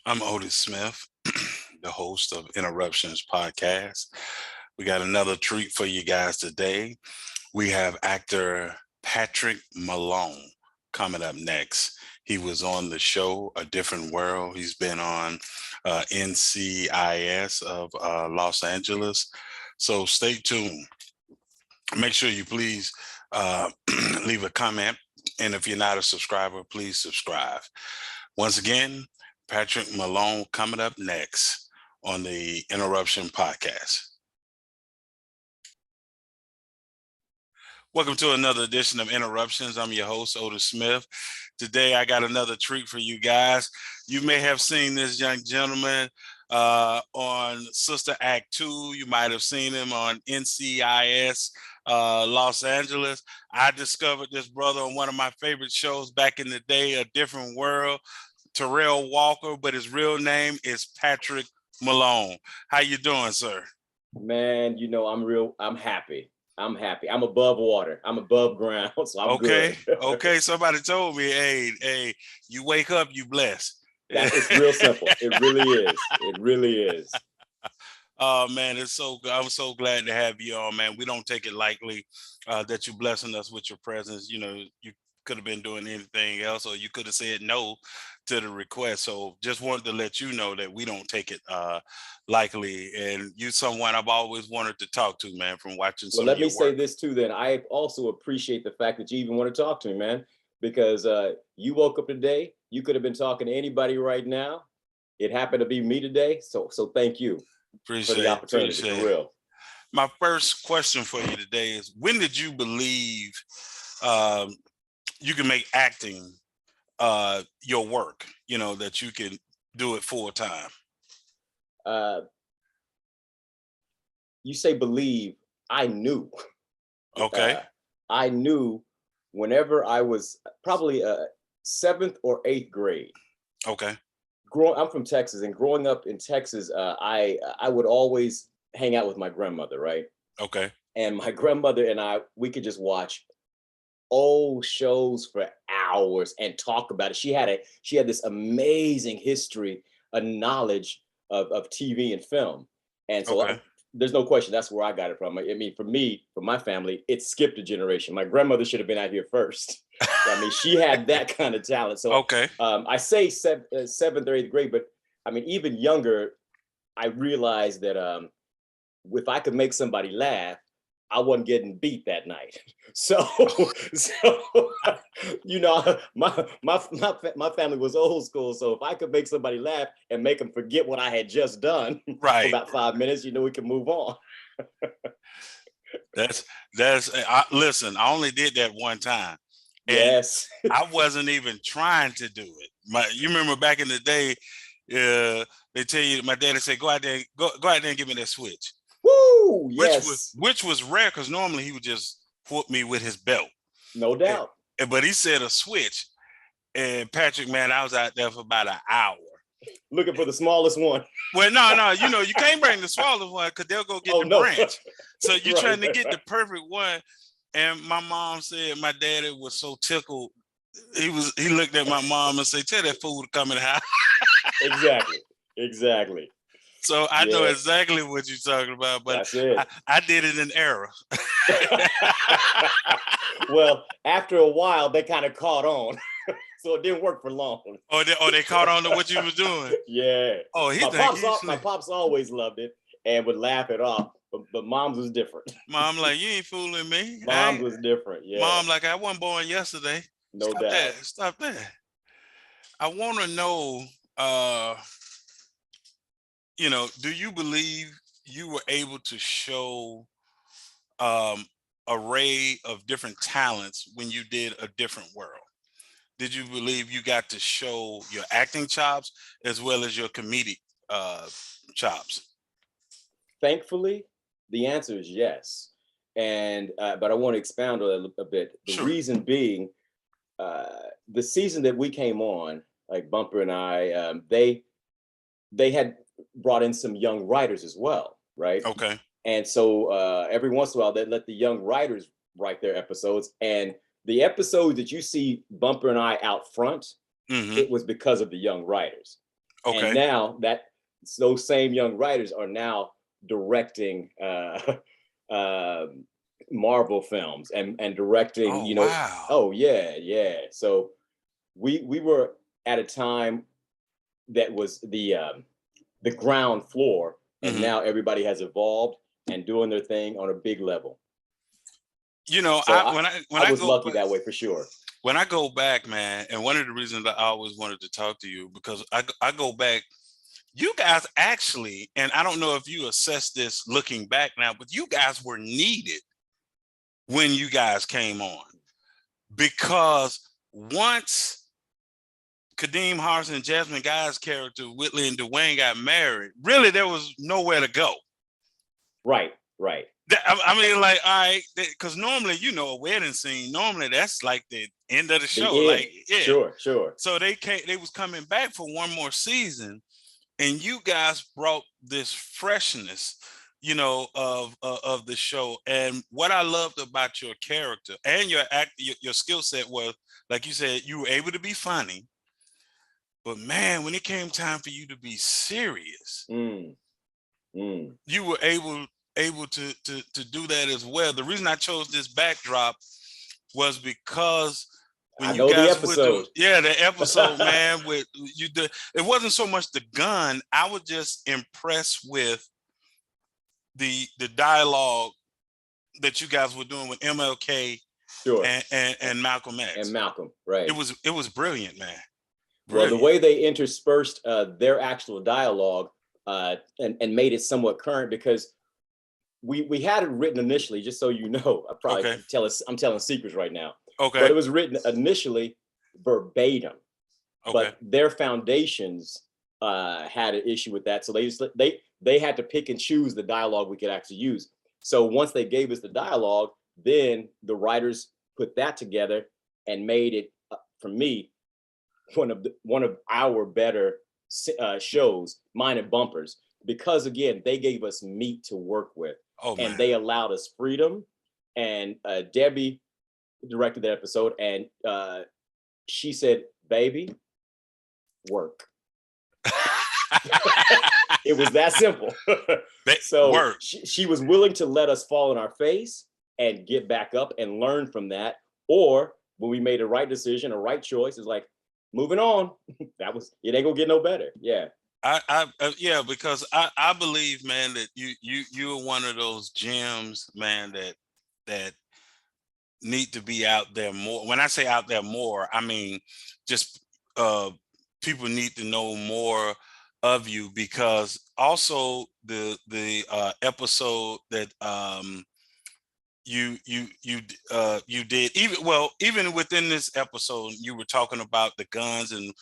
I'm Otis Smith, the host of Interruptions Podcast. We got another treat for you guys today. We have actor Patrick Malone coming up next. He was on the show A Different World. He's been on NCIS of Los Angeles. So stay tuned. Make sure you please leave a comment. And if you're not a subscriber, please subscribe. Once again, Patrick Malone coming up next on the Interruption Podcast. Welcome to another edition of Interruptions. I'm your host, Otis Smith. Today, I got another treat for you guys. You may have seen this young gentleman on Sister Act 2. You might have seen him on NCIS Los Angeles. I discovered this brother on one of my favorite shows back in the day, A Different World. Terrell Walker, but his real name is Patrick Malone. How you doing, sir? Man, I'm happy. I'm above water. I'm above ground, so I'm okay. good. Okay, somebody told me, hey, you wake up, you blessed. It's real simple. It really is. It really is. Oh man, it's so good. I'm so glad to have you on, man. We don't take it lightly that you're blessing us with your presence. You know, you could have been doing anything else, or you could have said no to the request. So just wanted to let you know that we don't take it lightly. And you're someone I've always wanted to talk to, man, from watching some Well, of your let me say work. this too, then. I also appreciate the fact that you even want to talk to me, man, because you woke up today. You could have been talking to anybody right now. It happened to be me today. So thank you for the opportunity, for real. My first question for you today is, when did you believe you can make acting your work, you know, that you can do it full time? You say believe, I knew. Okay. I knew whenever I was probably 7th or 8th grade. Okay. I'm from Texas, and growing up in Texas, I would always hang out with my grandmother, right? Okay. And my grandmother and we could just watch old shows for hours and talk about it. She had this amazing history, a knowledge of TV and film. And so there's no question that's where I got it from. I mean, for me, for my family, it skipped a generation. My grandmother should have been out here first. I mean, she had that kind of talent. So I say 7th or 8th grade, but I mean, even younger, I realized that if I could make somebody laugh, I wasn't getting beat that night. So you know, my family was old school. So if I could make somebody laugh and make them forget what I had just done for about 5 minutes, you know, we can move on. Listen, I only did that one time. And yes. I wasn't even trying to do it. You remember back in the day, they tell you, my daddy said, go out there and give me that switch. Woo! Yes. Which was rare, because normally he would just whoop me with his belt. No doubt. But he said a switch. And Patrick, man, I was out there for about an hour. Looking for the smallest one. Well, no, you know, you can't bring the smallest one because they'll go get the branch. So you're trying to get the perfect one. And my mom said my daddy was so tickled. He looked at my mom and said, tell that fool to come in the house. Exactly. So I know exactly what you're talking about, but I did it in error. Well, after a while, they kind of caught on. So it didn't work for long. They caught on to what you was doing? Yeah. Oh, my pops always loved it and would laugh it off, but mom's was different. Mom like, you ain't fooling me. Mom's was different, yeah. Mom like, I wasn't born yesterday. No doubt. Stop that. I want to know, you know, do you believe you were able to show array of different talents when you did A Different World? Did you believe you got to show your acting chops as well as your comedic chops? Thankfully, the answer is yes. And but I want to expound on it a bit. The reason being, the season that we came on, like Bumper and I, they had brought in some young writers as well, right? Okay. And so every once in a while, they let the young writers write their episodes. And the episode that you see Bumper and I out front, it was because of the young writers. And Okay. now those same young writers are now directing Marvel films and directing, Oh, wow. oh yeah. So we were at a time that was the ground floor, and Hmm. now everybody has evolved and doing their thing on a big level. You know, So when I I was go lucky back, that way for sure. when I go back, man, and one of the reasons that I always wanted to talk to you because I go back, you guys actually, and I don't know if you assess this looking back now, but you guys were needed when you guys came on because once Kadeem Hardison and Jasmine Guy's character, Whitley and Dwayne, got married, really there was nowhere to go. Right. I mean, like, all right, because normally, a wedding scene, normally that's like the end of the show. The end. Like, yeah. Sure. So they was coming back for one more season, and you guys brought this freshness, of the show. And what I loved about your character and your skill set was, like you said, you were able to be funny, but man, when it came time for you to be serious, Mm. you were able to do that as well. The reason I chose this backdrop was because when I you know the guys would episode. the episode, man, with it wasn't so much the gun. I was just impressed with the dialogue that you guys were doing with MLK Sure. and Malcolm And X. Malcolm, right. It was brilliant, man. Well, the Brilliant. way they interspersed their actual dialogue and made it somewhat current, because we had it written initially, just so you know. Okay. I'm telling secrets right now. Okay. But it was written initially verbatim. Okay. But their foundations had an issue with that, so they had to pick and choose the dialogue we could actually use. So once they gave us the dialogue, then the writers put that together and made it, for me, one of our better shows, mine and Bumpers, because again they gave us meat to work with, Oh, man. and they allowed us freedom. And Debbie directed that episode, and she said, "Baby, work." It was that simple. So work. she was willing to let us fall on our face and get back up and learn from that. Or when we made a right decision, a right choice, is like, moving on. It ain't gonna get no better. Yeah. Yeah, because I believe, man, that you're one of those gems, man, that need to be out there more. When I say out there more, I mean just people need to know more of you, because also the episode that you did, even within this episode, you were talking about the guns and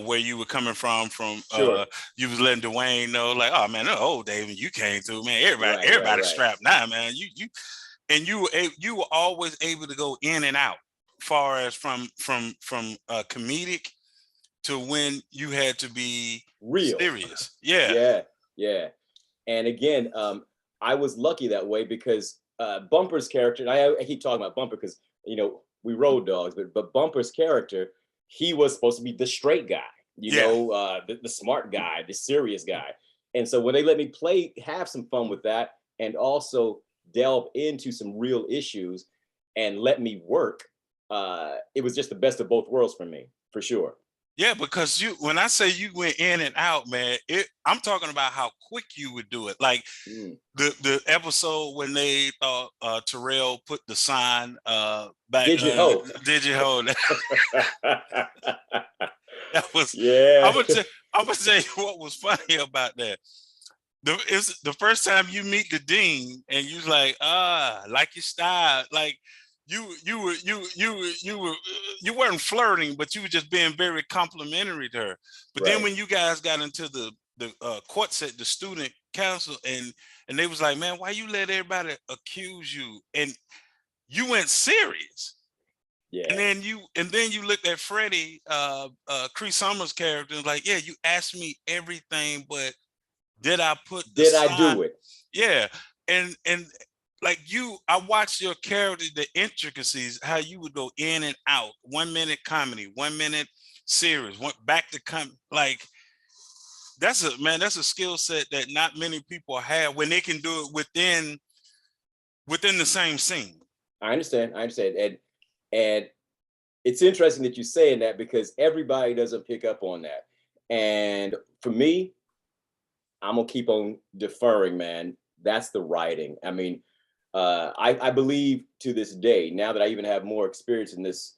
where you were coming from Sure. you was letting Dwayne know, like, oh man, oh David, you came through, man, Right. everybody's strapped now, man. You were always able to go in and out, far as from comedic to when you had to be Real. serious. Yeah. Yeah. And again, I was lucky that way, because Bumper's character, and I keep talking about Bumper because we road dogs, but Bumper's character, he was supposed to be the straight guy, the smart guy, the serious guy. And so when they let me have some fun with that, and also delve into some real issues and let me work, it was just the best of both worlds for me, for sure. Yeah, because when I say you went in and out, man, I'm talking about how quick you would do it. Like the episode when they Terrell put the sign back. Did you hold? Did you hold? That was, Yeah. I'm gonna tell you what was funny about that. It's the first time you meet the dean, and you was like, like your style, like you weren't flirting, but you were just being very complimentary to her. But then when you guys got into the court set, the student council, and they was like, man, why you let everybody accuse you? And you went serious. Yeah. And then you looked at Freddie, Cree Summers' character, and was like, yeah, you asked me everything, but did I do it? Yeah. And like I watched your character, the intricacies, how you would go in and out, 1 minute comedy, 1 minute serious, back to like that's a skill set that not many people have when they can do it within the same scene. I understand. And it's interesting that you're saying that because everybody doesn't pick up on that. And for me, I'm gonna keep on deferring, man. That's the writing. I mean, I believe to this day, now that I even have more experience in this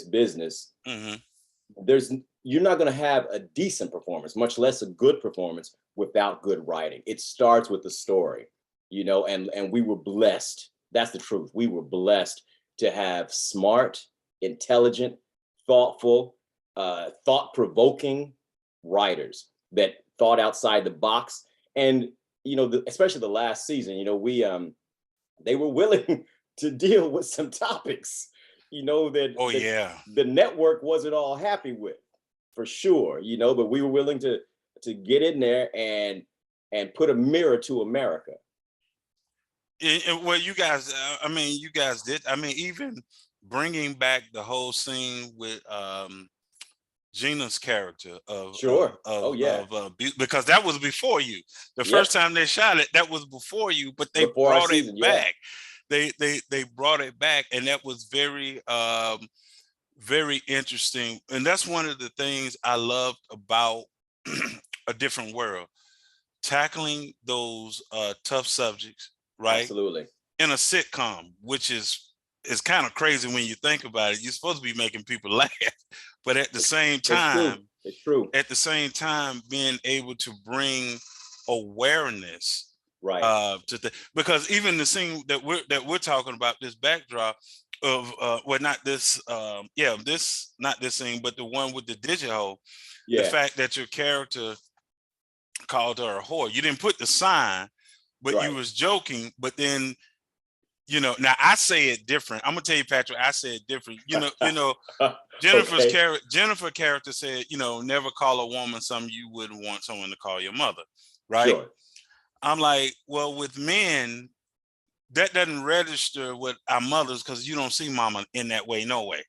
business, Mm-hmm. you're not gonna have a decent performance, much less a good performance, without good writing. It starts with the story, and we were blessed. That's the truth. We were blessed to have smart, intelligent, thoughtful, thought-provoking writers that thought outside the box. And especially the last season, they were willing to deal with some topics, that Oh yeah. the network wasn't all happy with, for sure, but we were willing to get in there and put a mirror to America. Well, you guys, you guys did. I mean, even bringing back the whole scene with Gina's character Sure. Oh yeah. because that was before you. The first time they shot it, that was before you, but they Before brought season, it back. They brought it back, and that was very very interesting. And that's one of the things I loved about A Different World, tackling those tough subjects, right? Absolutely. In a sitcom, which is kind of crazy when you think about it. You're supposed to be making people laugh, but at the same time, it's true. At the same time, being able to bring awareness, right, because even the scene that we're talking about, this backdrop of not this not this scene, but the one with the digital, the fact that your character called her a whore. You didn't put the sign, but you was joking. But then, now I say it different. I'm gonna tell you, Patrick, I say it different. Jennifer's character said, never call a woman something you wouldn't want someone to call your mother, right? Sure. I'm like, well, with men, that doesn't register with our mothers because you don't see mama in that way, no way.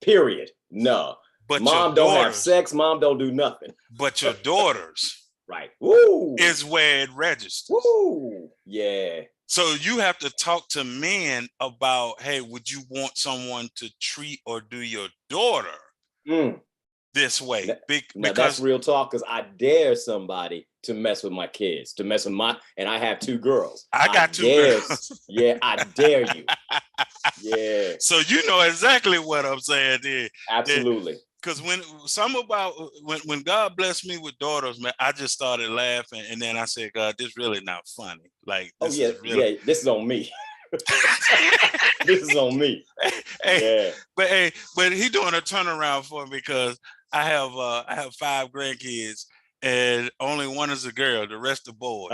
Period. No. But mom don't have sex. Mom don't do nothing. But your daughters, right, woo, is where it registers. Woo, yeah. So you have to talk to men about, hey, would you want someone to treat or do your daughter this way? Now that's real talk, because I dare somebody to mess with my kids, to mess with and I have 2 girls. I got 2 girls. Yeah, I dare you. Yeah. So you know exactly what I'm saying there. Absolutely. Because when God blessed me with daughters, man, I just started laughing, and then I said, God, this really not funny. Like, this is really... this is on me. This is on me. But he doing a turnaround for me, because I have 5 grandkids, and only one is a girl, the rest are boys.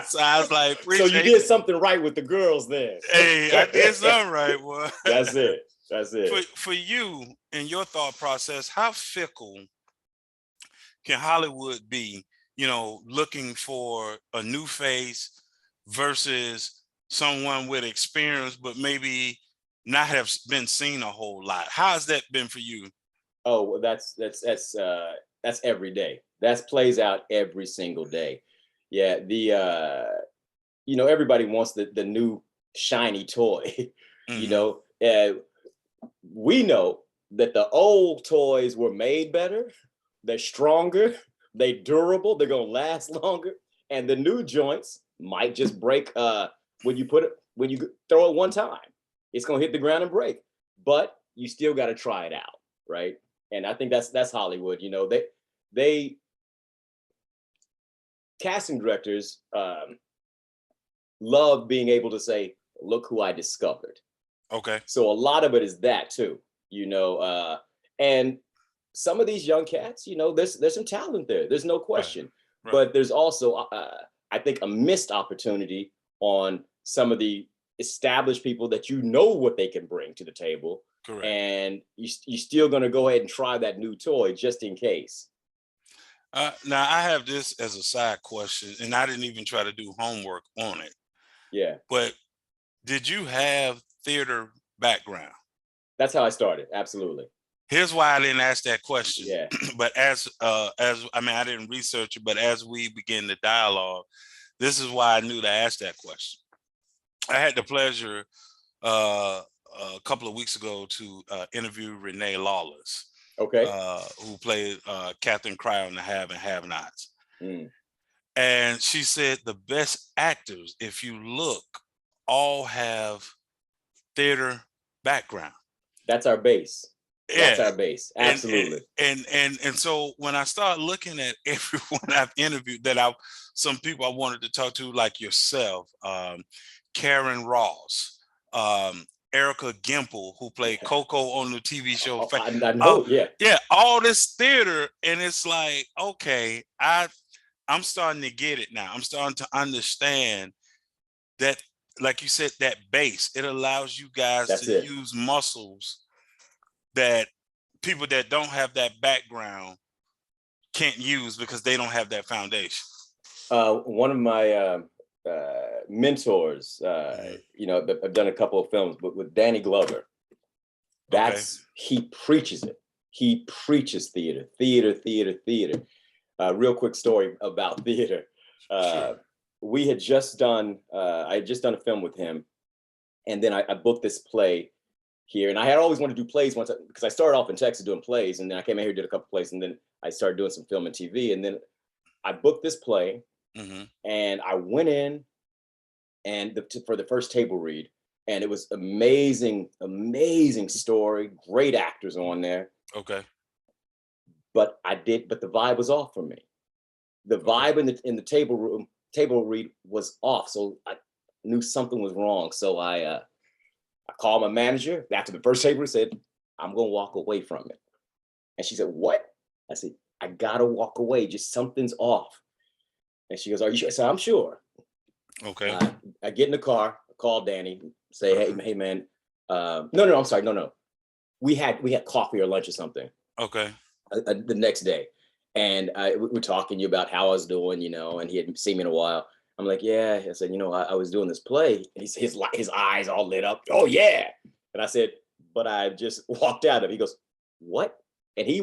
So I was like, so you did something right with the girls then. Hey, I did something right, boy. That's it. That's it. For you and your thought process, how fickle can Hollywood be, looking for a new face versus someone with experience, but maybe not have been seen a whole lot? How has that been for you? Oh, well, that's every day. That plays out every single day. Yeah. Everybody wants the new shiny toy. Mm-hmm. We know that the old toys were made better, they're stronger, they're durable, they're gonna last longer, and the new joints might just break when you throw it one time. It's gonna hit the ground and break, but you still got to try it out, right? And I think that's Hollywood. They casting directors love being able to say, "Look who I discovered." Okay. So a lot of it is that too, and some of these young cats, there's some talent there. There's no question. Right. But there's also, I think, a missed opportunity on some of the established people that what they can bring to the table. Correct. And you're still going to go ahead and try that new toy just in case. Now, I have this as a side question, and I didn't even try to do homework on it. Yeah. But did you have theater background? That's how I started. Absolutely. Here's why I didn't ask that question. Yeah. But as I mean, I didn't research it, but as we begin the dialogue, this is why I knew to ask that question. I had the pleasure a couple of weeks ago to interview Renee Lawless, Okay. who played Catherine Cryer on The Have and Have Nots. Mm. And she said the best actors, if you look, all have theater background. That's our base. That's Yeah. our base. Absolutely. And so when I start looking at everyone I've interviewed some people I wanted to talk to, like yourself, Karen Ross, Erica Gimple, who played Coco on the TV show. I know, yeah. Yeah, all this theater, and it's like, okay, I'm starting to get it now. I'm starting to understand that, like you said, that base, it allows you guys That's to it. use muscles that people that don't have that background can't use because they don't have that foundation. One of my mentors, you know, I've done a couple of films, but with Danny Glover, he preaches it. He preaches theater. Real quick story about theater. Sure. We had just done, I had just done a film with him, and then I booked this play here, and I had always wanted to do plays once, because I started off in Texas doing plays, and then I came out here, did a couple plays, and then I started doing some film and TV, and then I booked this play, and I went in and for the first table read, and it was amazing story, great actors on there. Okay. But the vibe was off for me. The vibe in the table read was off, so I knew something was wrong. So I called my manager after the first table, said, "I'm gonna walk away from it." And she said, "What?" I said, "I gotta walk away. Just something's off." And she goes, "Are you sure?" I said, "I'm sure." Okay. I get in the car, call Danny, say, "Hey, man." No, I'm sorry. No. We had coffee or lunch or something. Okay. The next day, and we're talking about how I was doing, you know, and he hadn't seen me in a while. I'm like, "Yeah." I said, "You know, I was doing this play," and his eyes all lit up. "Oh yeah." And I said, "But I just walked out of it." He goes, "What?" And he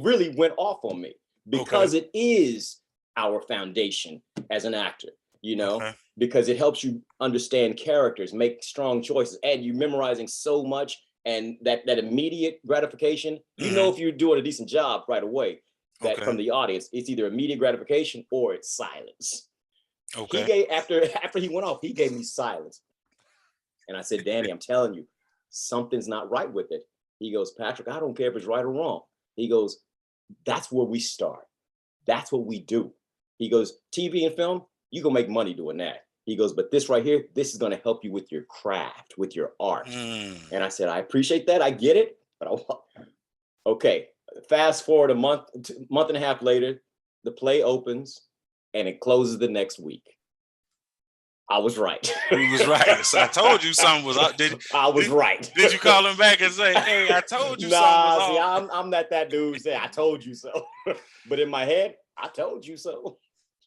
really went off on me, because it is our foundation as an actor, you know, because it helps you understand characters, make strong choices, and you memorizing so much. And that immediate gratification, you know, if you're doing a decent job right away, that from the audience, it's either immediate gratification or it's silence. He gave, after he went off, he gave me silence. And I said, "Danny, I'm telling you, something's not right with it." He goes, "Patrick, I don't care if it's right or wrong." He goes, "That's where we start. That's what we do." He goes, "TV and film, you gonna make money doing that." He goes, "But this right here, this is going to help you with your craft, with your art." And I said, "I appreciate that. I get it." But okay, fast forward a month and a half later, the play opens and it closes the next week. I was right. He was right. So I told you something was up. I was right. Did you call him back and say, "Hey, I told you something was see, off"? I'm not that dude who say, "I told you so." But in my head, I told you so.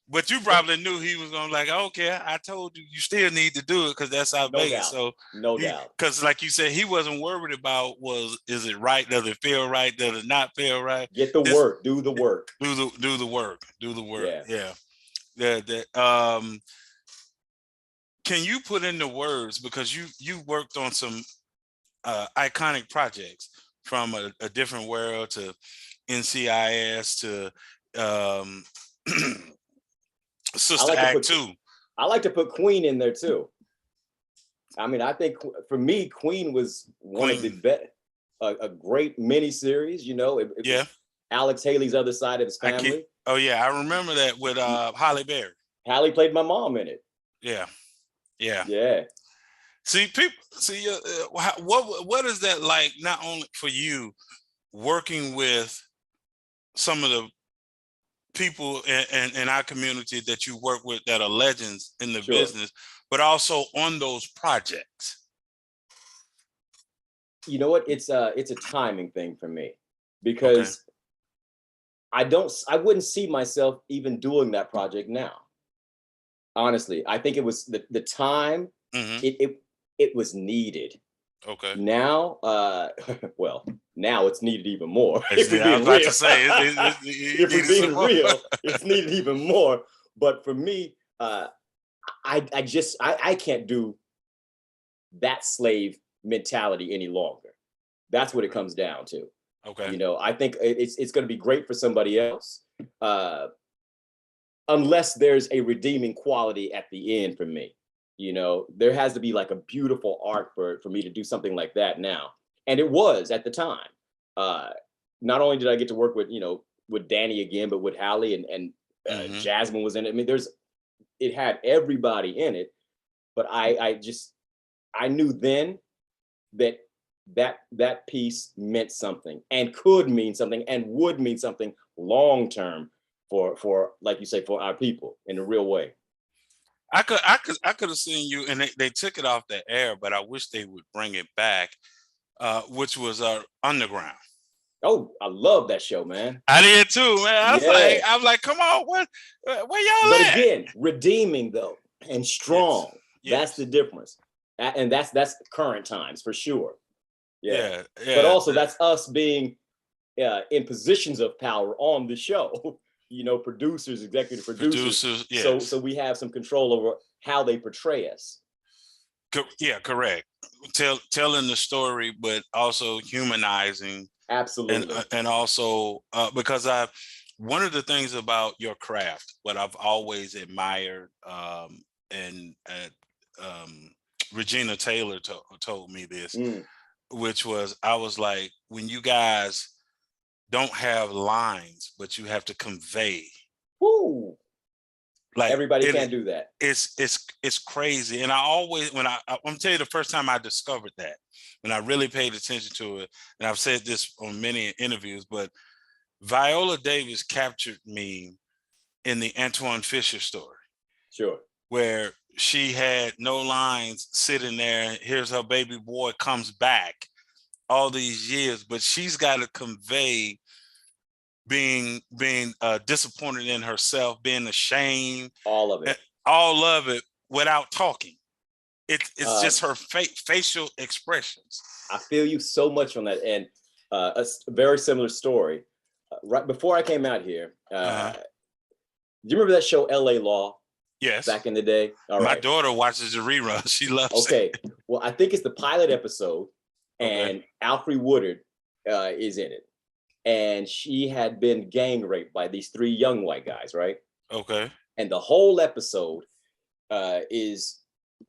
But you probably knew he was gonna like, "Okay, I told you. You still need to do it because that's our base." So no doubt. Because like you said, he wasn't worried about is it right? Does it feel right? Does it not feel right? Get the work. Do the work. Do the work. Do the work. Yeah. Can you put in the words, because you worked on some iconic projects, from a different world to NCIS to Sister Act 2. I like to put Queen in there too. I mean, I think for me, Queen was one of the best, a great miniseries. You know, it was Alex Haley's Other Side of His Family. I remember that with Halle Berry. Halle played my mom in it. Yeah. See, what is that like? Not only for you working with some of the people in our community that you work with that are legends in the business, but also on those projects. You know what? It's a timing thing for me, because I wouldn't see myself even doing that project now. Honestly, I think it was the time. It was needed. Okay. Now, well, now it's needed even more. I If we're was being about real, to say if we're needed some being more. real, it's needed even more. But for me, I can't do that slave mentality any longer. That's what it comes down to. Okay. You know, I think it's going to be great for somebody else, unless there's a redeeming quality at the end for me. You know, there has to be like a beautiful arc for me to do something like that now. And it was at the time. Uh, Not only did I get to work with, with Danny again, but with Hallie and Mm-hmm. Jasmine was in it. I mean, it had everybody in it, but I knew then that that piece meant something and could mean something and would mean something long term for like you say, for our people in a real way. I could have seen you, and they took it off the air, but I wish they would bring it back, which was Underground. Oh, I love that show, man. I did too, man. Yeah. I was like, come on, where y'all But at? again, redeeming though and Yes, strong. That's the yes, difference. And that's current times for sure. Yeah. yeah, But yeah. also that's us being in positions of power on the show. Producers, executive producers. Producers, So yes. we have some control over how they portray us. Yeah, correct. Telling the story, but also humanizing, Absolutely. and also because one of the things about your craft, what I've always admired, and Regina Taylor told me this, Mm. which was, I was like, when you guys don't have lines, but you have to convey, Woo. like Everybody it can't do that. it's crazy. And I always, I'm gonna tell you the first time I discovered that, when I really paid attention to it, and I've said this on many interviews, but Viola Davis captured me in the Antoine Fisher story, Sure. where she had no lines, sitting there. Here's her baby boy comes back all these years, but she's got to convey being disappointed in herself, being ashamed, All of it. all of it without talking. It's Uh, just her facial expressions. I feel you so much on that. And very similar story. Right before I came out here, Uh-huh. do you remember that show LA Law Yes. back in the day? All My right. daughter watches the rerun. She loves Okay. it. Well, I think it's the pilot episode, Okay. and Alfre Woodard is in it. And she had been gang raped by these three young white guys, right? Okay. And the whole episode is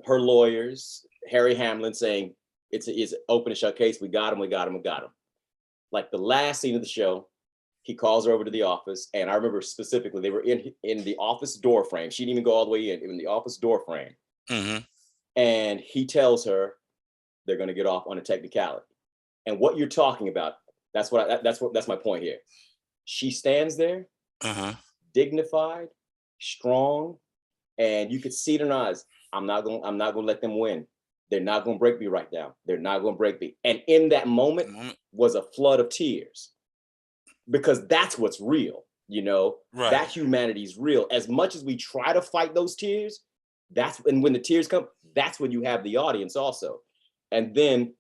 her lawyers, Harry Hamlin, saying it's an open and shut case. We got him. We got him. We got him. Like the last scene of the show, he calls her over to the office, and I remember specifically they were in the office door frame. She didn't even go all the way in the office door frame, Mm-hmm. and he tells her they're going to get off on a technicality. And what you're talking about, that's my point here. She stands there, Uh-huh. dignified, strong, and you could see it in her eyes. I'm not gonna let them win. They're not gonna break me right now. They're not gonna break me. And in that moment was a flood of tears, because that's what's real. Right. That humanity's real. As much as we try to fight those tears, when the tears come, that's when you have the audience also. And then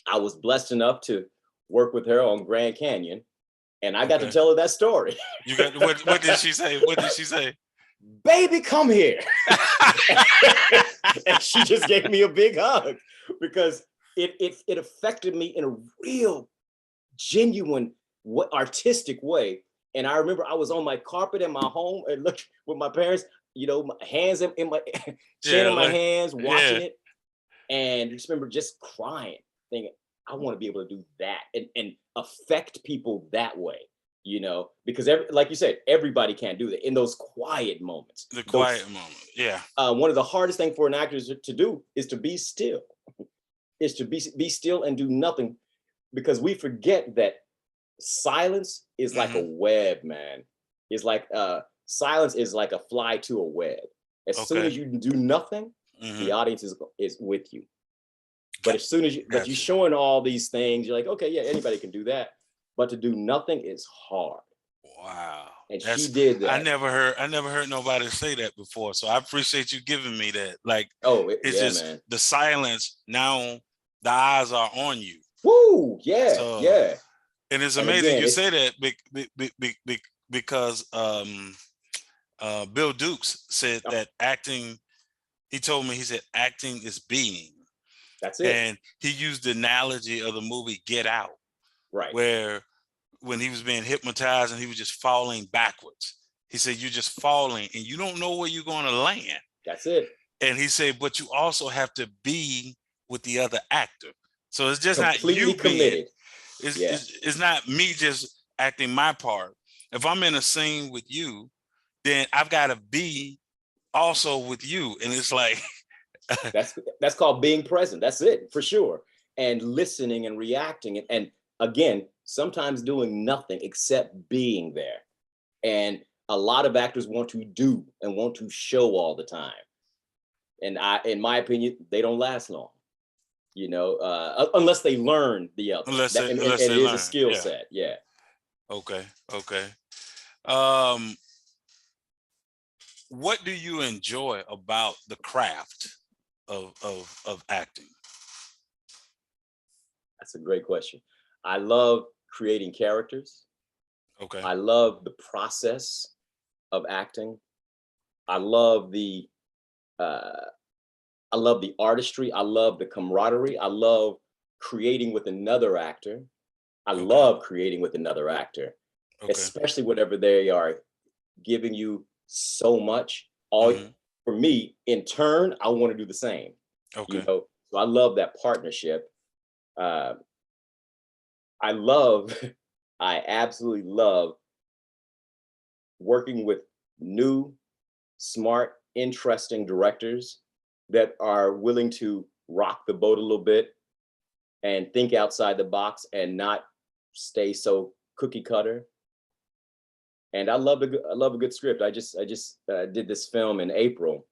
I was blessed enough to work with her on Grand Canyon, and I got to tell her that story. You got what did she say? What did she say? Baby, come here. And she just gave me a big hug, because it affected me in a real, genuine, artistic way. And I remember I was on my carpet in my home and look with my parents, my hands in my chin in my hands, watching it. And I just remember just crying, thinking, I want to be able to do that and affect people that way, because like you said, everybody can't do that in those quiet moments. The quiet moment. Yeah. One of the hardest things for an actor to do is to be still, is to be still and do nothing, because we forget that silence is like a web, man. It's like silence is like a fly to a web. As soon as you do nothing, the audience is with you. But as soon as you're showing all these things, you're like, okay, yeah, anybody can do that. But to do nothing is hard. Wow. And she did that. I never heard nobody say that before. So I appreciate you giving me that. Like, oh, it's yeah, just man. the silence. Now the eyes are on you. Woo, yeah, So, yeah. and it's And amazing again, you say it's that because Bill Dukes said that acting, he told me, he said, acting is being. that's it. And he used the analogy of the movie Get Out, Right. where when he was being hypnotized and he was just falling backwards. He said, you're just falling and you don't know where you're going to land. That's it. And he said, but you also have to be with the other actor. So it's just not Completely you being, committed. it's, Yeah. it's, it's not me just acting my part. If I'm in a scene with you, then I've got to be also with you. And it's like, That's called being present. That's it, for sure. And listening and reacting. And again, sometimes doing nothing except being there. And a lot of actors want to do and want to show all the time. And in my opinion, they don't last long, unless they learn the other. And unless it they is a learn. skill Yeah. set. Yeah. Okay. Okay. Um, what do you enjoy about the craft of acting? That's a great question. I love creating characters. Okay. I love the process of acting. I love the uh, I love the artistry. I love the camaraderie. I love creating with another actor. I Okay. love creating with another actor, Okay. especially whenever they are giving you so much. Mm-hmm. For me, in turn, I want to do the same. Okay. So I love that partnership. Uh, I love, I absolutely love working with new, smart, interesting directors that are willing to rock the boat a little bit and think outside the box and not stay so cookie cutter. And I love a good script. I just did this film in April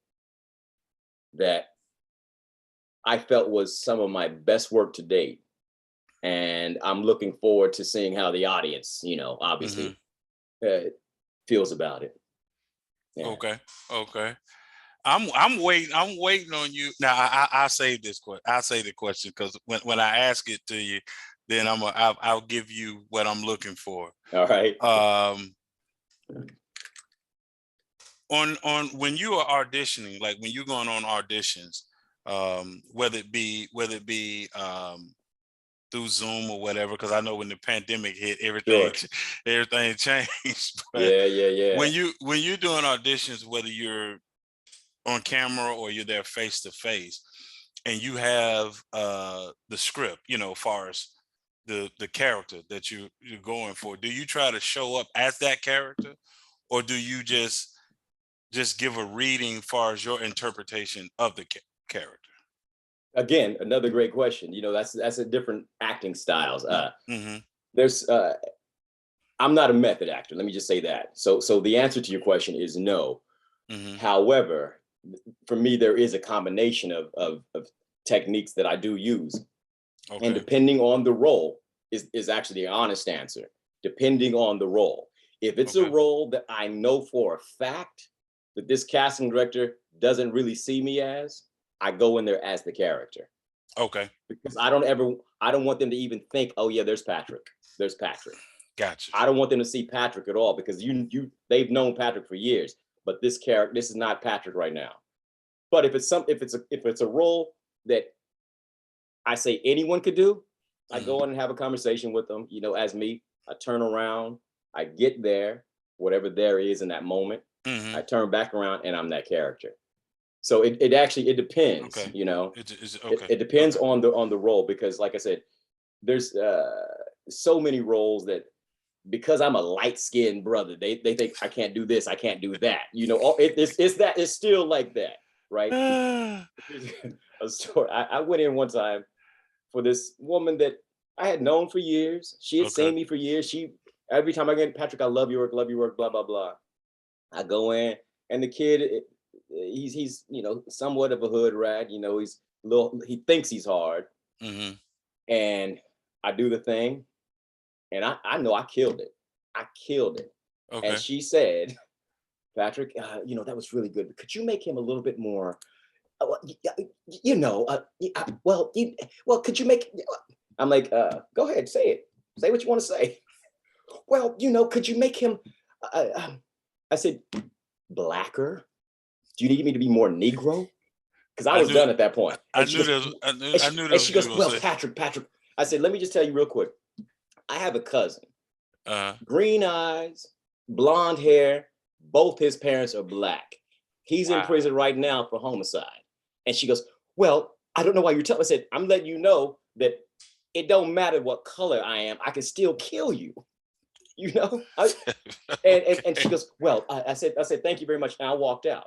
that I felt was some of my best work to date, and I'm looking forward to seeing how the audience, Mm-hmm. obviously, feels about it. Yeah. Okay. Okay. I'm waiting on you. Now I save this question. I'll say the question because when I ask it to you, then I'll give you what I'm looking for. All right. On when you are auditioning, like when you're going on auditions, whether it be through Zoom or whatever, because I know when the pandemic hit, everything Sure. everything changed. But Yeah. Yeah. Yeah. when you're doing auditions, whether you're on camera or you're there face to face, and you have the script, far as the character that you're going for, do you try to show up as that character, or do you just give a reading far as your interpretation of the character? Again, another great question. That's a different acting styles. Mm-hmm. There's I'm not a method actor. Let me just say that. So the answer to your question is no. Mm-hmm. However, for me, there is a combination of techniques that I do use. Okay. And depending on the role is actually the honest answer. Depending on the role. If it's a Okay. role that I know for a fact that this casting director doesn't really see me as, I go in there as the character. Okay. Because I don't want them to even think, oh yeah, there's Patrick. There's Patrick. Gotcha. I don't want them to see Patrick at all because they've known Patrick for years, but this is not Patrick right now. But if it's a role that I say anyone could do, I Mm-hmm. go in and have a conversation with them, as me. I turn around, I get there, whatever there is in that moment. Mm-hmm. I turn back around and I'm that character. So it actually depends, Okay. Okay. It depends Okay. on the role because like I said, there's so many roles that because I'm a light-skinned brother, they think I can't do this, I can't do that. It's still like that, right? A story. I went in one time for this woman that I had known for years. She had Okay. seen me for years. Every time I get Patrick, I love your work, blah blah blah. I go in, and the kid, he's somewhat of a hood rat. He's little. He thinks he's hard, Mm-hmm. and I do the thing, and I know I killed it. I killed it. And Okay. she said, Patrick, that was really good. Could you make him a little bit more? you know, well, well, could you make? I'm like, go ahead, say it. Say what you want to say. Well, could you make him? I said, blacker. Do you need me to be more Negro? Because I was done at that point. I And she knew goes, that. I knew that and was she what you goes, were well, gonna say. Patrick. I said, let me just tell you real quick. I have a cousin, Uh, green eyes, blonde hair. Both his parents are black. He's in wow. prison right now for homicide. And she goes, well, I don't know why you're telling me. I said, I'm letting you know that it don't matter what color I am. I can still kill you. And she Okay. goes, well, I said, thank you very much. And I walked out.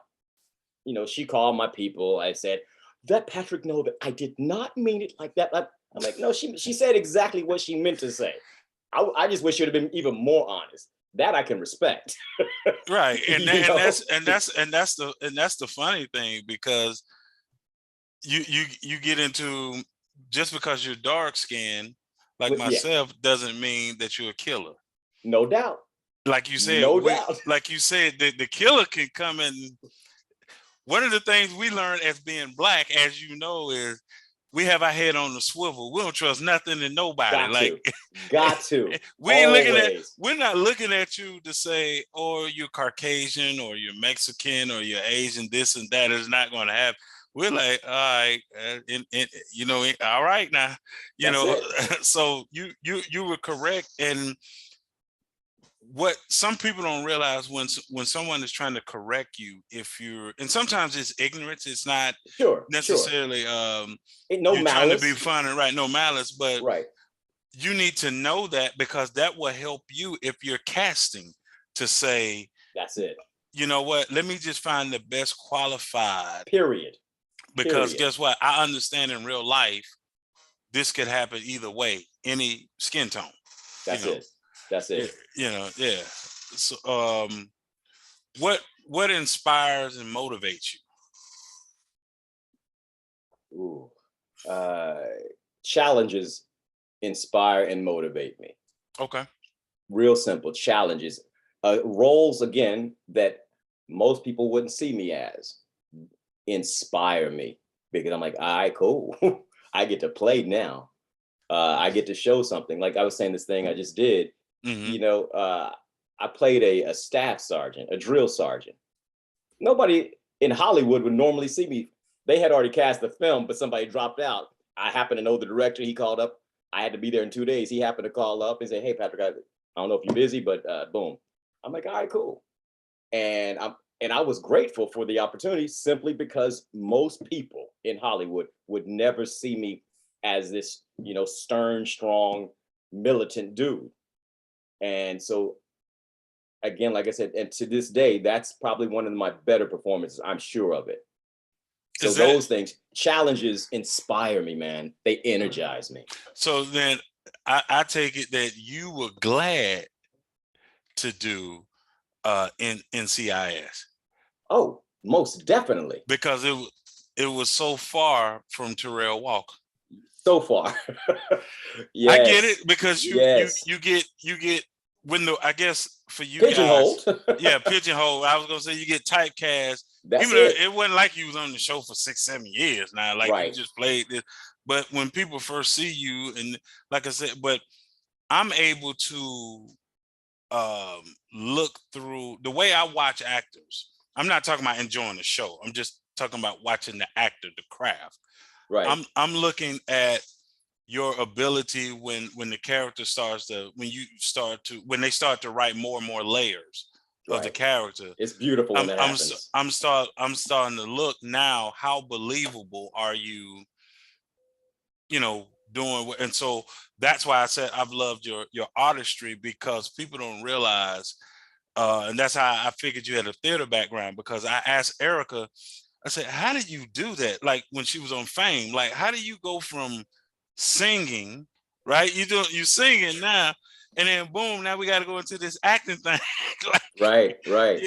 She called my people. I said, let Patrick know that I did not mean it like that. I'm like, no, she said exactly what she meant to say. I just wish she'd have been even more honest. That I can respect. Right, and You know? that's the funny thing, because you get into, just because you're dark skinned like Yeah, myself doesn't mean that you're a killer. no doubt. Like you said, No doubt. the killer can come in. One of the things we learned as being black, as you know, is we have our head on the swivel. We don't trust nothing and nobody. Got Like, to. Got to. we ain't Always. we're not looking at you to say, oh, you're Caucasian or you're Mexican or you're Asian, this and that is not going to happen. We're like, all right, all right now, That's it. so you were correct. And what some people don't realize, when someone is trying to correct you, and sometimes it's ignorance, it's not Sure. necessarily Ain't no you trying to be malice. funny, right? No malice, but Right. you need to know that, because that will help you if you're casting, to say, That's it. you know what, let me just find the best qualified. Period. Because Period. guess what? I understand in real life, this could happen either way, any skin tone. You That's know, it. That's it. yeah. So, what inspires and motivates you? Ooh. Challenges inspire and motivate me. Okay. Real simple challenges. Roles, again, that most people wouldn't see me as, inspire me, because I'm like, all right, cool. I get to play now. I get to show something. Like I was saying, this thing I just did, Mm-hmm. I played a staff sergeant, a drill sergeant. Nobody in Hollywood would normally see me. They had already cast the film, but somebody dropped out. I happened to know the director. He called up. I had to be there in 2 days. He happened to call up and say, hey, Patrick, I don't know if you're busy, but boom. I'm like, all right, cool. And I was grateful for the opportunity, simply because most people in Hollywood would never see me as this, stern, strong, militant dude. And so, again, like I said, and to this day, that's probably one of my better performances. I'm sure of it. So Is that those things, challenges inspire me, man. They energize me. so? Then I take it that you were glad to do in NCIS, Oh, most definitely. because it was so far from Terrell Walker. So far. I get Yes. it, because Yes. you get, when the, I guess for you guys, Pigeonholed. yeah, pigeonhole. I was gonna say you get typecast, That's even though it. it wasn't like you was on the show for 6-7 years now, like you Right. just played this. But when people first see you, and like I said, but I'm able to look through the way I watch actors. I'm not talking about enjoying the show. I'm just talking about watching the actor, the craft. Right. I'm looking at your ability when the character starts to, when they start to write more and more layers of the Right. character. It's beautiful when that happens. I'm starting to look now, how believable are you, doing. And so that's why I said I've loved your artistry, because people don't realize, and that's how I figured you had a theater background, because I asked Erica, I said, how did you do that? Like when she was on Fame, like how do you go from singing, right? You singing now, and then boom, now we got to go into this acting thing. Like, Right. Right.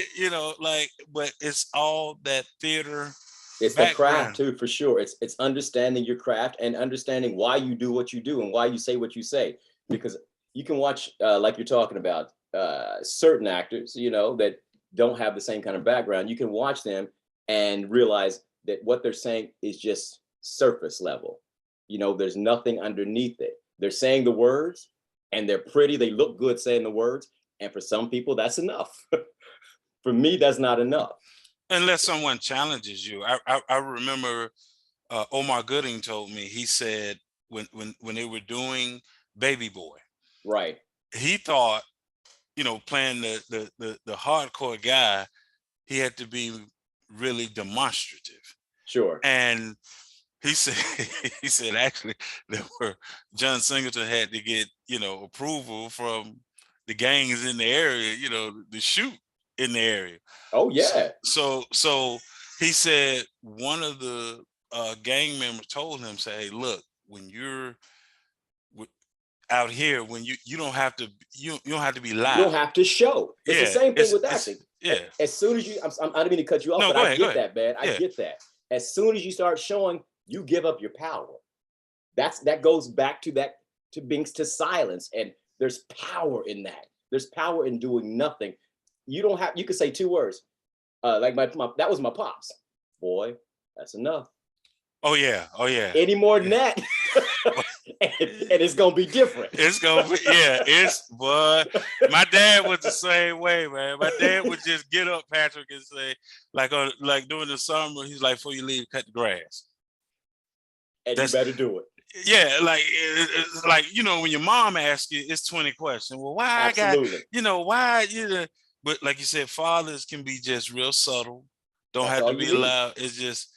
like, but it's all that theater It's the craft background. too, for sure. It's understanding your craft and understanding why you do what you do and why you say what you say. Because you can watch, like you're talking about, certain actors, that don't have the same kind of background. You can watch them and realize that what they're saying is just surface level. You know, there's nothing underneath it. They're saying the words and they're pretty, they look good saying the words. And for some people, that's enough. For me, that's not enough. Unless someone challenges you. I remember Omar Gooding told me, he said when they were doing Baby Boy, Right. he thought, you know, playing the hardcore guy, he had to be really demonstrative. Sure. And he said he said actually there were John Singleton had to get, you know, approval from the gangs in the area, you know, to shoot in the area. Oh yeah. So he said one of the gang members told him, say, hey, look, when you're out here, when you don't have to you don't have to be loud. You don't have to show. It's the same thing with acting. Yeah. As soon as you, I don't mean to cut you off, No, but go I ahead, get that, man. I Yeah. get that. As soon as you start showing, you give up your power. That goes back to that, to silence. And there's power in that. There's power in doing nothing. You don't have, you could say 2 words. Like that was my pops. Boy, that's enough. Oh yeah. Oh yeah. Any more than that, and it's gonna be different. It's gonna be, yeah. But my dad was the same way, man. My dad would just get up, Patrick, and say, like during the summer, he's like, before you leave, cut the grass. And you better do it. Yeah, like it's like, you know, when your mom asks you, it's 20 questions. Well, why Absolutely. I got, you know, why you know, but like you said, fathers can be just real subtle. Don't That's have all to be you need. loud. It's just,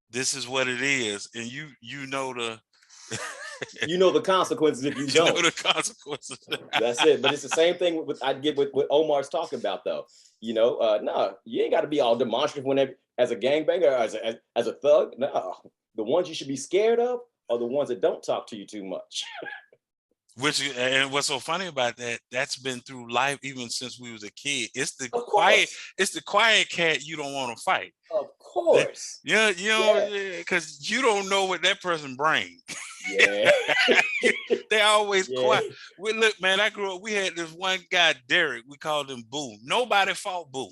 this is what it is, and you know the you know the consequences if you don't. You know the consequences. That's it. But it's the same thing with I get what Omar's talking about though. You know, no, you ain't got to be all demonstrative whenever as a gangbanger or as a thug. No, the ones you should be scared of are the ones that don't talk to you too much. Which, and what's so funny about that, that's been through life even since we was a kid. It's the Of quiet, course. it's the quiet cat you don't want to fight. Of course. Yeah, you know, because you don't know what that person brings. Yeah. They always quiet. We look, man, I grew up, we had this one guy, Derek, we called him Boo. Nobody fought Boo.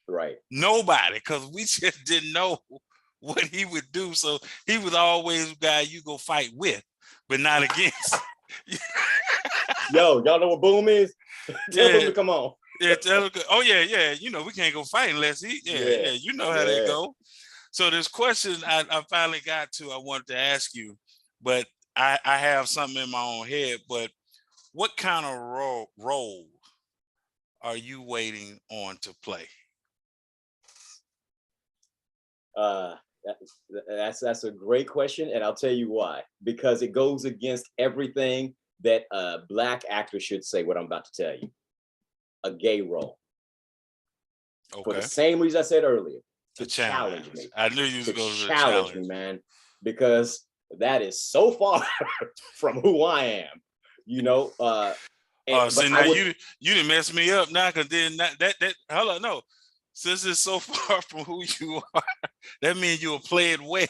Right. Nobody, because we just didn't know what he would do. So he was always the guy you go fight with, but not against. Yo, y'all know what Boom is? Tell Boom to come on. Yeah, tell him. Oh yeah. You know, we can't go fight unless he. Yeah. You know how they go. So this question I finally got to, I wanted to ask you, but I have something in my own head. But what kind of role are you waiting on to play? That's a great question, and I'll tell you why. Because it goes against everything that a Black actor should say. What I'm about to tell you, a gay role. Okay. For the same reason I said earlier, to challenge me. I knew you was going to challenge me, man, because that is so far from who I am. You know. See, now you didn't mess me up now, because then that hold on, no. Since it's so far from who you are, that means you'll play it well.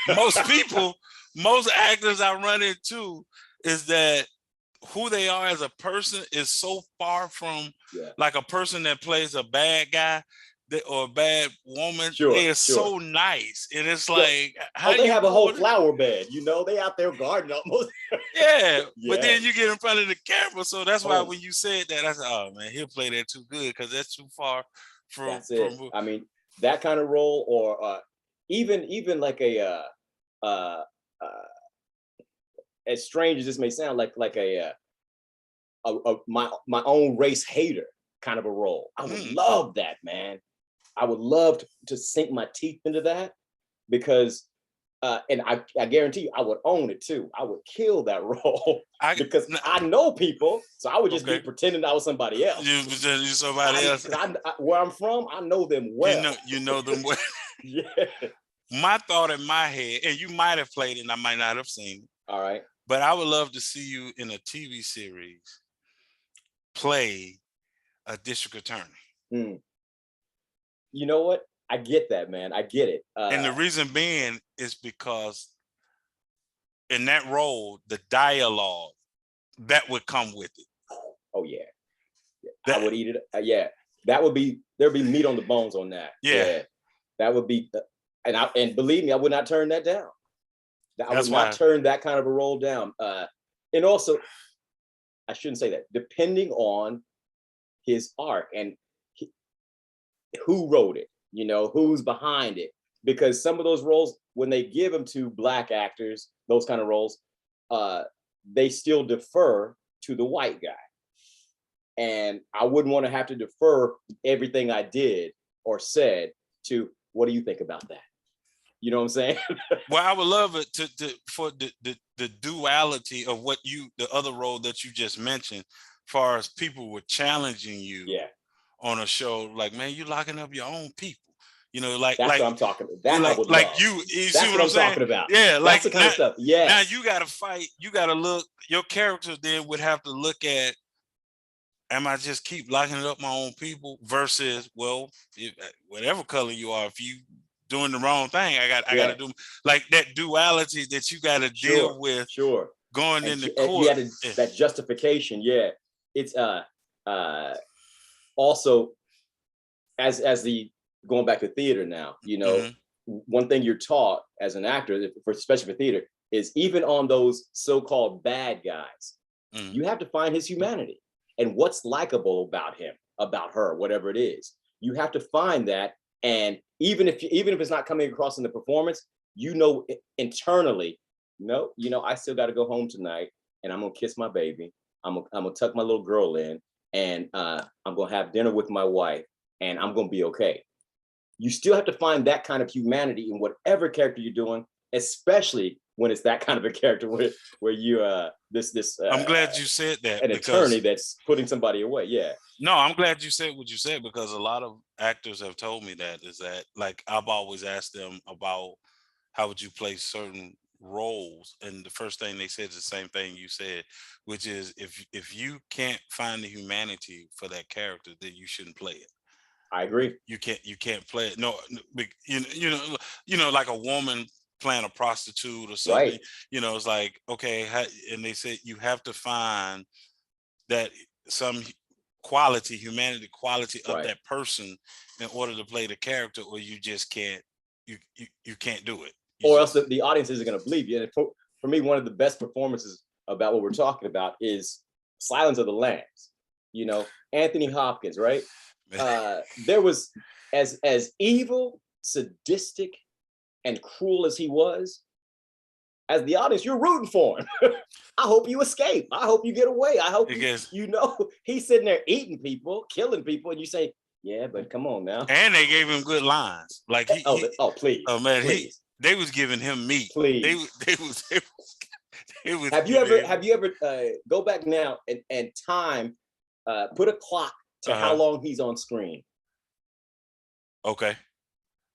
Most actors I run into is that who they are as a person is so far from like a person that plays a bad guy or a bad woman. They are so nice, and it's like, how they have a whole flower bed, you know, they out there gardening almost. But then you get in front of the camera, so that's why when you said that, I said, oh man, he'll play that too good, because that's too far from. That's it. I mean, that kind of role, or even like as strange as this may sound, like my own race hater kind of a role. I would love that, man. I would love to sink my teeth into that, because and I guarantee you I would own it too. I would kill that role because I know people, so I would just be pretending I was somebody else. You somebody else. Where I'm from, I know them well. You know them well. Yeah. My thought in my head, and you might have played it and I might not have seen it. All right. But I would love to see you in a TV series play a district attorney. You know what? I get that, man. I get it. And the reason being is because in that role, the dialogue that would come with it. Oh yeah. I would eat it. There'd be meat on the bones on that. Yeah. That would be and believe me, I would not turn that down. I would not turn that kind of a role down. And also, I shouldn't say that. Depending on his art and who wrote it, who's behind it, because some of those roles, when they give them to Black actors, those kind of roles, they still defer to the white guy. And I wouldn't want to have to defer everything I did or said to, what do you think about that? You know what I'm saying? Well, I would love it for the duality of the other role that you just mentioned, as far as people were challenging you on a show, like, man, you locking up your own people. That's what I'm talking about. That I would love. You That's see what I'm saying? talking about. Yeah, that's the kind of stuff. Yes. Now you got to fight. You got to look. Your character then would have to look at, am I just keep locking up my own people versus, well, whatever color you are, if you doing the wrong thing, I got to do, like, that duality that you got to deal with. Sure. Going into court. You had that justification. Yeah. It's also as the going back to theater now, one thing you're taught as an actor, especially for theater, is even on those so-called bad guys, you have to find his humanity and what's likable about him, about her, whatever it is. You have to find that, and even if it's not coming across in the performance, internally, I still got to go home tonight, and I'm gonna kiss my baby. I'm gonna tuck my little girl in, and I'm gonna have dinner with my wife, and I'm gonna be okay. You still have to find that kind of humanity in whatever character you're doing, especially when it's that kind of a character where you this. I'm glad you said that. An attorney that's putting somebody away. Yeah. No, I'm glad you said what you said, because a lot of actors have told me that, is that, like, I've always asked them about how would you play certain roles, and the first thing they said is the same thing you said, which is if you can't find the humanity for that character, then you shouldn't play it. I agree. You can't play it. No, like a woman playing a prostitute or something. Right. It's like, okay, and they said you have to find that some humanity quality of that person in order to play the character, or you just can't. You can't do it. Or else the audience isn't going to believe you. And for me, one of the best performances about what we're talking about is Silence of the Lambs. Anthony Hopkins, right? There was, as evil, sadistic, and cruel as he was, as the audience, you're rooting for him. I hope you escape. I hope you get away. I hope he's sitting there eating people, killing people, and you say, yeah, but come on now. And they gave him good lines. Like please. Oh man, please. They was giving him meat. Please. They was Have you ever go back now and time, put a clock to how long he's on screen? Okay.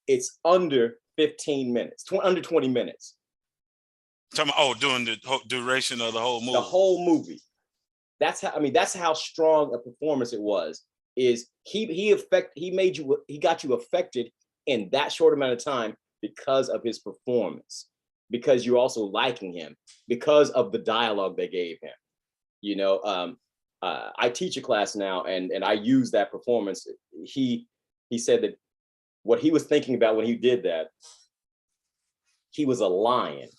It's under 15 minutes, under 20 minutes. During the whole duration of the whole movie. The whole movie. That's how strong a performance it was. Is he got you affected in that short amount of time because of his performance, because you're also liking him, because of the dialogue they gave him. I teach a class now, and I use that performance. He said that what he was thinking about when he did that, he was a lion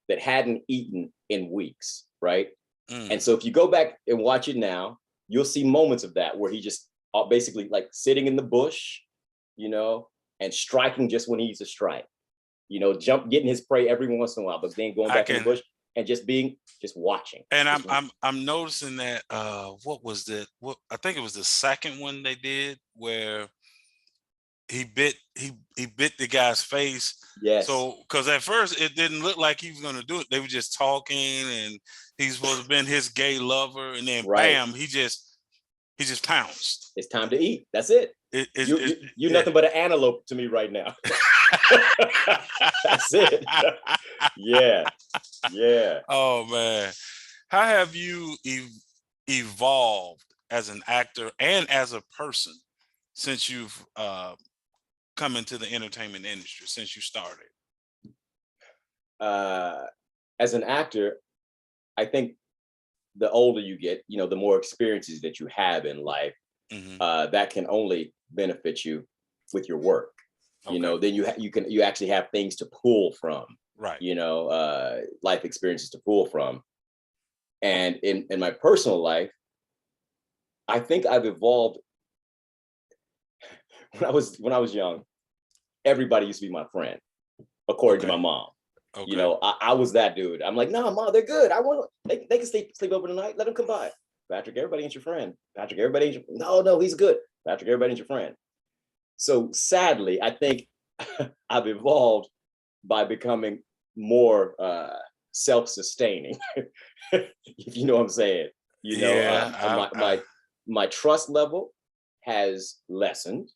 that hadn't eaten in weeks, right? And so if you go back and watch it now, you'll see moments of that where he just basically like sitting in the bush, and striking just when he needs to strike, getting his prey every once in a while, but then going back in the bush and just watching. And I'm noticing that what was that? I think it was the second one they did where he bit the guy's face. Yes. So, because at first it didn't look like he was going to do it. They were just talking, and he's supposed to have been his gay lover, and then bam, he just pounced. It's time to eat. That's it. You're nothing but an antelope to me right now. That's it. Yeah. Oh man, how have you evolved as an actor and as a person since you've come into the entertainment industry, since you started? As an actor, I think the older you get, the more experiences that you have in life, that can only benefit you with your work. Okay. Then you actually have things to pull from, Right. life experiences to pull from. And in my personal life, I think I've evolved. When I was young, everybody used to be my friend, according to Okay. my mom. Okay. I was that dude. I'm like, no, mom, they're good. I want they can sleep over tonight. Let them come by. Patrick, everybody ain't your friend. Patrick, everybody ain't no, he's good. Patrick, everybody ain't your friend. So sadly, I think I've evolved by becoming more self-sustaining, if you know what I'm saying. Yeah. My trust level has lessened.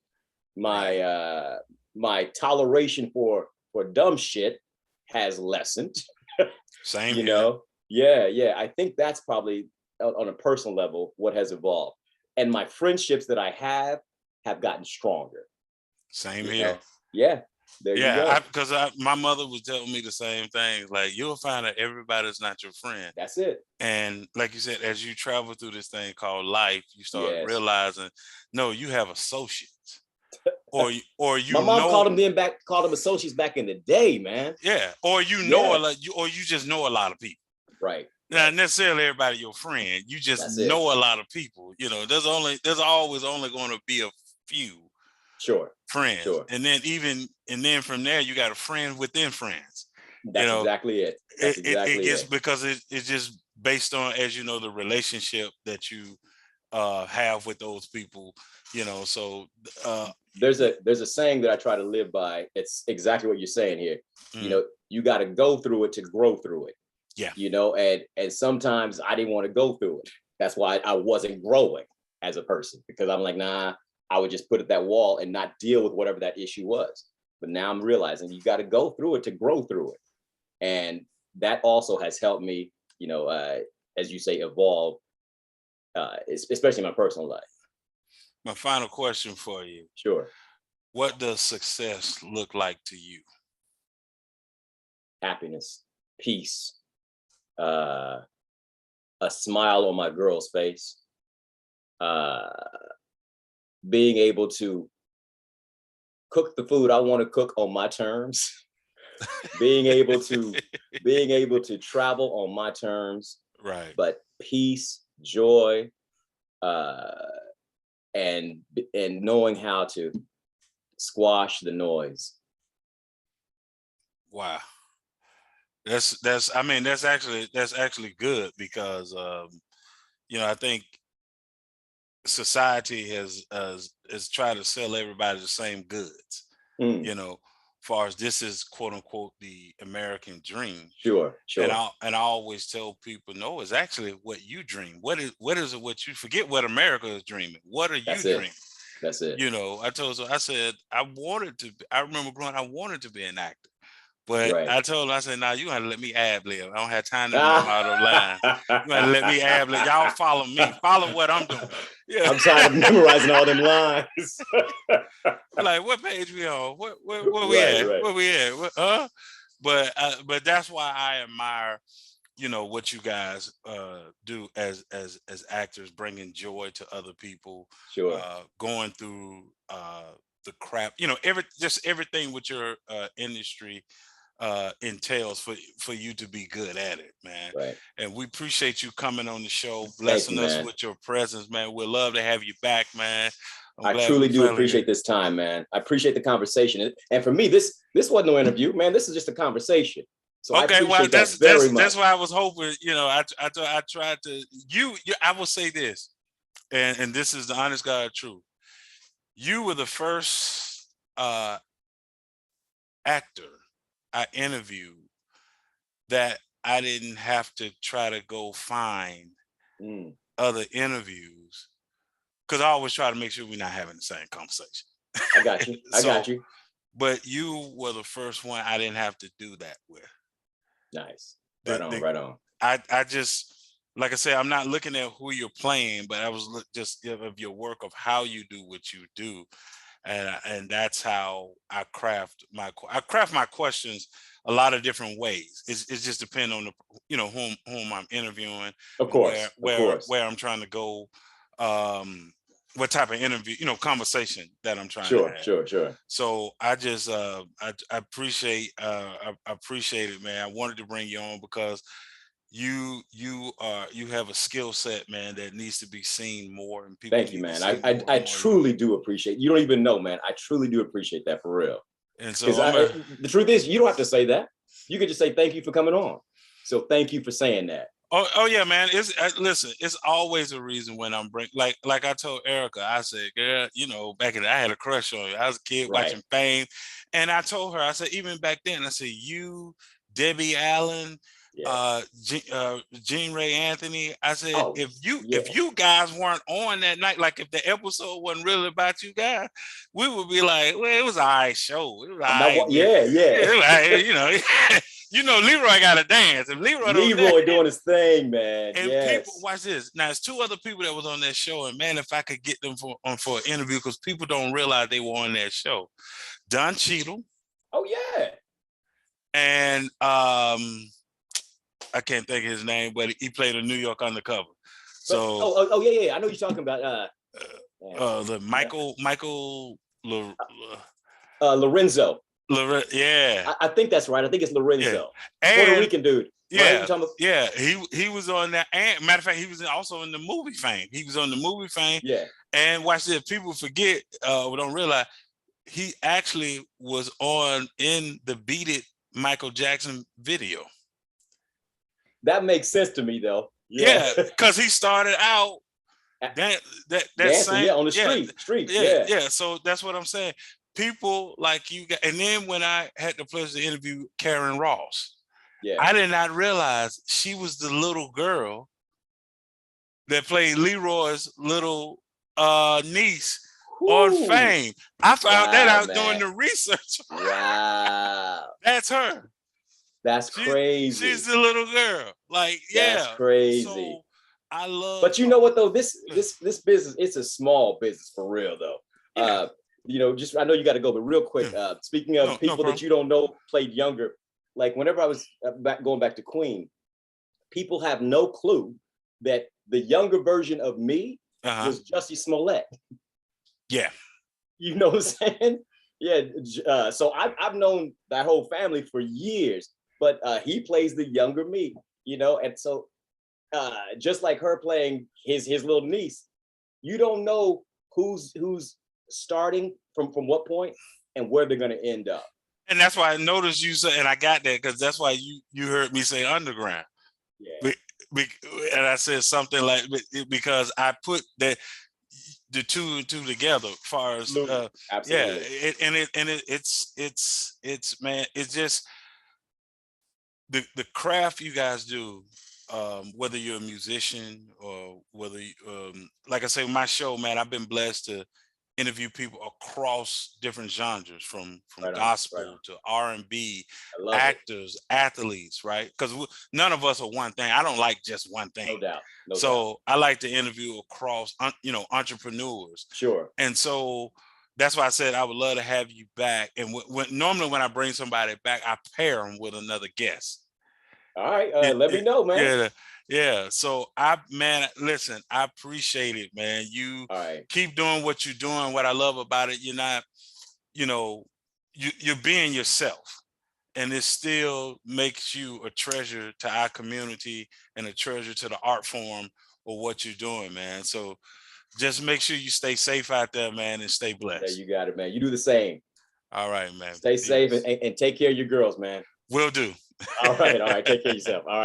My Right. my toleration for dumb shit has lessened. Same you here. know, yeah. I think that's probably on a personal level what has evolved, and my friendships that I have gotten stronger. Same You here. know, yeah. There you Yeah, go. because my mother was telling me the same thing. Like, you'll find that everybody's not your friend. That's it. And like you said, as you travel through this thing called life, you start Yes. realizing, no, you have associates, or My mom called them associates back in the day, man. yeah, or a Yeah. lot, or you just know a lot of people. Right. Not Right. necessarily everybody your friend. You just That's it. know a lot of people. There's always only going to be a few Sure. friends, Sure. and then from there you got a friend within friends. You That's know, exactly it. That's it exactly gets, it. because it's just based on, as you know, the relationship that you have with those people. So uh, There's a saying that I try to live by. It's exactly what you're saying here. mm, You got to go through it to grow through it. yeah, And sometimes I didn't want to go through it. That's why I wasn't growing as a person, because I'm like, nah, I would just put at that wall and not deal with whatever that issue was. But now I'm realizing you got to go through it to grow through it. And that also has helped me, as you say, evolve, especially in my personal life. my final question for you: Sure. what does success look like to you? Happiness, peace, uh, a smile on my girl's face, uh, being able to cook the food I want to cook on my terms, being able to being able to travel on my terms, Right. but peace, joy, uh, and knowing how to squash the noise. Wow. That's I mean, that's actually good, because I think society has tried to sell everybody the same goods. Mm, You know, far as this is quote unquote the American dream. sure, And sure. I always tell people, no, it's actually what you dream. What is it, what you forget what America is dreaming? What are you That's it. dreaming? That's it. I said I remember growing, I wanted to be an actor. But Right. I told him, I said, "Now you gotta let me ad lib. I don't have time to memorize all those lines. You gotta let me ad lib. Y'all follow me. Follow what I'm doing." Yeah. I'm tired of memorizing all them lines. Like, what page we on? Where we Right, at? right. Where we at? But that's why I admire, what you guys do as actors, bringing joy to other people, Sure. going through the crap, just everything with your industry entails for you to be good at it, man. Right. And we appreciate you coming on the show, Thank you, blessing us man. with your presence, man. We'd love to have you back, man. I'm I glad truly we do finally get. appreciate this time, man. I appreciate the conversation. And for me, this wasn't no interview, man. This is just a conversation. So I Okay, well, appreciate that very that's much. why I was hoping. I tried to. I will say this, and this is the honest God truth. You were the first actor I interviewed that I didn't have to try to go find Mm, other interviews, because I always try to make sure we're not having the same conversation. I got you. I got So, you. but you were the first one I didn't have to do that with. Nice. Right The, on. the, Right on. I just, like I said, I'm not looking at who you're playing, but I was just of your work, of how you do what you do, and that's how I craft my questions a lot of different ways. It's just depend on the whom I'm interviewing, Of and where course. Of where course. where I'm trying to go. Um, what type of interview, conversation that I'm trying to Sure, have. sure. So I just I appreciate I appreciate it, man. I wanted to bring you on because you have a skill set, man, that needs to be seen more, and people Thank you, need to man. see more I and more of you. truly do appreciate. You don't even know, man. I truly do appreciate that for real. And so Because the truth is, you don't have to say that. You could just say thank you for coming on. So thank you for saying that. Oh yeah, man. It's listen. It's always a reason when I'm like I told Erica. I said, girl, back in I had a crush on you. I was a kid Right. watching Fame, and I told her, I said, even back then, I said, you, Debbie Allen, Yeah. Gene Ray Anthony. I said, Oh, if yeah. you guys weren't on that night, like if the episode wasn't really about you guys, we would be like, well, it was an all right show. It was all I'm not. right. Yeah, yeah. Leroy got to dance. If Leroy don't dance, Leroy doing his thing, man. and people, Yes. watch this. Now, it's two other people that was on that show, and man, if I could get them for an interview, because people don't realize they were on that show. Don Cheadle Oh yeah. and I can't think of his name, but he played a New York Undercover. But So yeah. I know you're talking about the Michael Lorenzo. yeah. I think that's right. I think it's Lorenzo. And Puerto Rican dude. Right? Yeah, he was on that. And matter of fact, he was also in the movie Fame. He was on the movie Fame. Yeah. And watch this. People forget, or don't realize, he actually was in the Beat It Michael Jackson video. That makes sense to me, though. Yeah, because he started out that dancing, same, on the street. Yeah. So that's what I'm saying. People like you got, and then when I had the pleasure to interview Karen Ross, I did not realize she was the little girl that played Leroy's little niece on Fame. I found that out doing the research. Wow. That's her. That's crazy. She's the little girl. Like, yeah. That's crazy. So I love. But you know what though? This business, it's a small business for real though. Yeah. Just I know you got to go, but real quick. Speaking of people that you don't know played younger, like whenever I was going back to Queen, people have no clue that the younger version of me was Jussie Smollett. Yeah. You know what I'm saying? Yeah. So I've known that whole family for years, but he plays the younger me, and so just like her playing his little niece, you don't know who's starting from what point and where they're going to end up. And that's why I noticed you say, and I got that because that's why you heard me say underground. Yeah. And I said something like, because I put the two and two together as far as Absolutely. It's man, it's just the craft you guys do, whether you're a musician or whether like I say, my show, man, I've been blessed to interview people across different genres, from gospel to R&B, actors, athletes, right? Because none of us are one thing. I don't like just one thing. No doubt. So I like to interview across, entrepreneurs. Sure. And so that's why I said I would love to have you back. And normally when I bring somebody back, I pair them with another guest. All right, let me know, man. Yeah. So listen, I appreciate it, man. You keep doing what you're doing. What I love about it, you're not, you're being yourself, and it still makes you a treasure to our community and a treasure to the art form of what you're doing, man. So just make sure you stay safe out there, man, and stay blessed. Yeah, you got it, man. You do the same. All right, man. Stay safe and take care of your girls, man. Will do. All right. Take care of yourself. All right.